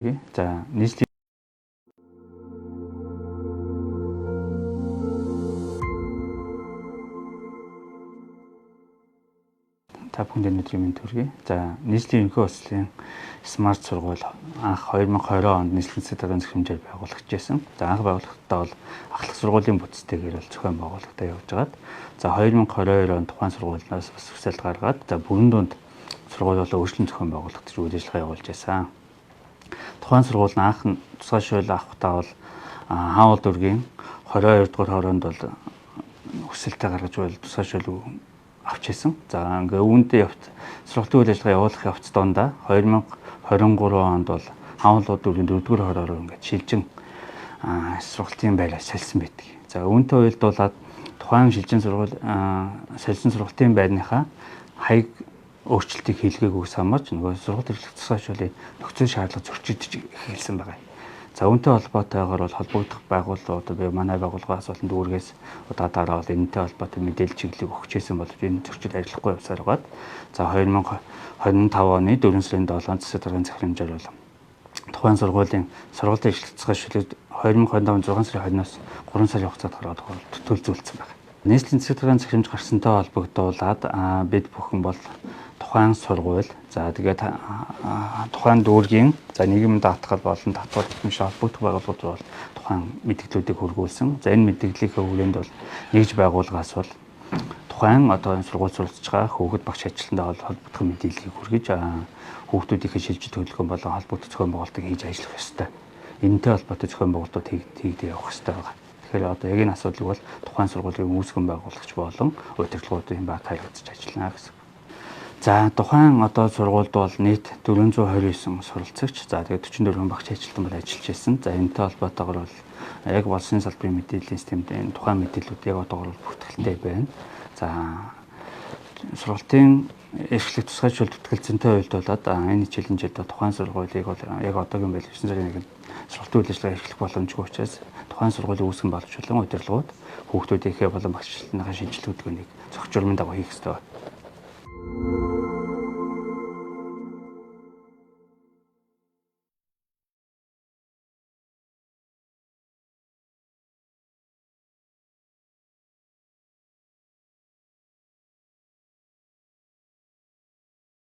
За нийслэлийн та бүхэнд өнөөдрийн мэнд хүргэе. За нийслэлийн ерөнхий боловсролын смарт сургууль анх 2020 онд нийслэлийн засаг даргын захирамжаар байгуулагдчихсан. За анх байгууллагатай бол ахлах сургуулийн бүтцтэйгээр бол зохион байгуулалтаа явуулж байгаад за 2022 онд тухайн сургуулиас бас хүсэлт гаргаад за бүрэн дунд сургууль болоо өөрчлөн зохион байгуулагдаж үйл ажиллагаа явуулж байсан. Тухайн сургууль нь анх тусгай шуурил авахдаа бол хаавал дүүргийн 22 дугаар хороонд бол хүсэлтээ гаргаж бол тусгай шуурил авч ирсэн. За ингээ үүнтэй явц сургалтын үйл ажиллагаа явуулах явц дондаа 2023 онд бол хаавал дүүргийн 4-р хороор ингээ шилжин сургалтын байраа солисон байдаг. За үүнтэй уялдуулаад тухайн шилжин сургууль солисон сургалтын байрныхаа хаяг өөрчлөлтийг хийлгээгүйс хамаарч нөгөө сургууль эрхлэх тусгай шуулын нөхцөл шаардлага зөрчигдөж эхэлсэн байгаа. За үүнтэй холбоотойгоор бол холбогдох байгууллагууд бие манай байгууллагаас болон дүүргээс удаадараа бол энэтэй холбоотой мэдээлэл чиглэлийг өгчээсэн боловч энэ зөрчил ажиллахгүй явсаар байгаад за 2025 оны 4 сарын 7-нд засаг даргын захирамжаар бол тухайн сургуулийн сургуулийн эрхлэх тусгай шуулийг 2025 6 сарын 20-наас 3 сарын хугацаанд гаргаад төлөвлөсөн байна. Нийслэлийн засаг даргын захирамж гарсантай холбогдуулаад бид бүхэн бол тухайн сургууль за тэгээд тухайн дүүргийн за нийгэмд даатгал болон татвар гэмш холбогдох байгууллагууд бол тухайн мэдээллүүдийг хөргүүлсэн. За энэ мэдээллийнхээ хүрээнд бол нэгж байгууллагаас бол тухайн одоо энэ сургууль суралцж байгаа хүүхэд багш ажилтнаа холбогдох мэдээллийг хүргэж хүүхдүүдийнхээ шилжилт төлөвлөгөө болон холбогдох зохион байгуулалтыг хийж ажиллах ёстой. Энэтэй холбоотой зохион байгуулалтууд хийгдээ явах ёстой байгаа. Тэгэхээр одоо яг энэ асуудлыг бол тухайн сургуулийн үүсгэн байгуулагч болон удирдлагуудын бат харилцаж ажиллана гэсэн. За тухайн одоо сургуульд бол нийт 429 суралцагч за тэгээд 44 хүн багш ажилтан бол ажиллаж байсан. За энэтэй холбоотойгоор бол яг болсын салбарын мэдээллийн системд энэ тухайн мэдээлүүд яг одоогор бүртгэлтэй байна. За сургалтын эрхлэх тусгай шуурил бүртгэлцэнтэй уялдуулаад энэ хичээлийн жилдээ тухайн сургуулийг бол яг одоогийн байдлаар 9 сарын 1-нд сургалтын үйл ажиллагаа эрхлэх боломжгүй учраас тухайн сургуулийн үүсгэн боловсруулан удирдлагууд хүүхдүүдийнхээ болон багш ажилтныхаа шинжилгээ хөтөлбөрийг зохицуулмын дагуу хийх ёстой байна.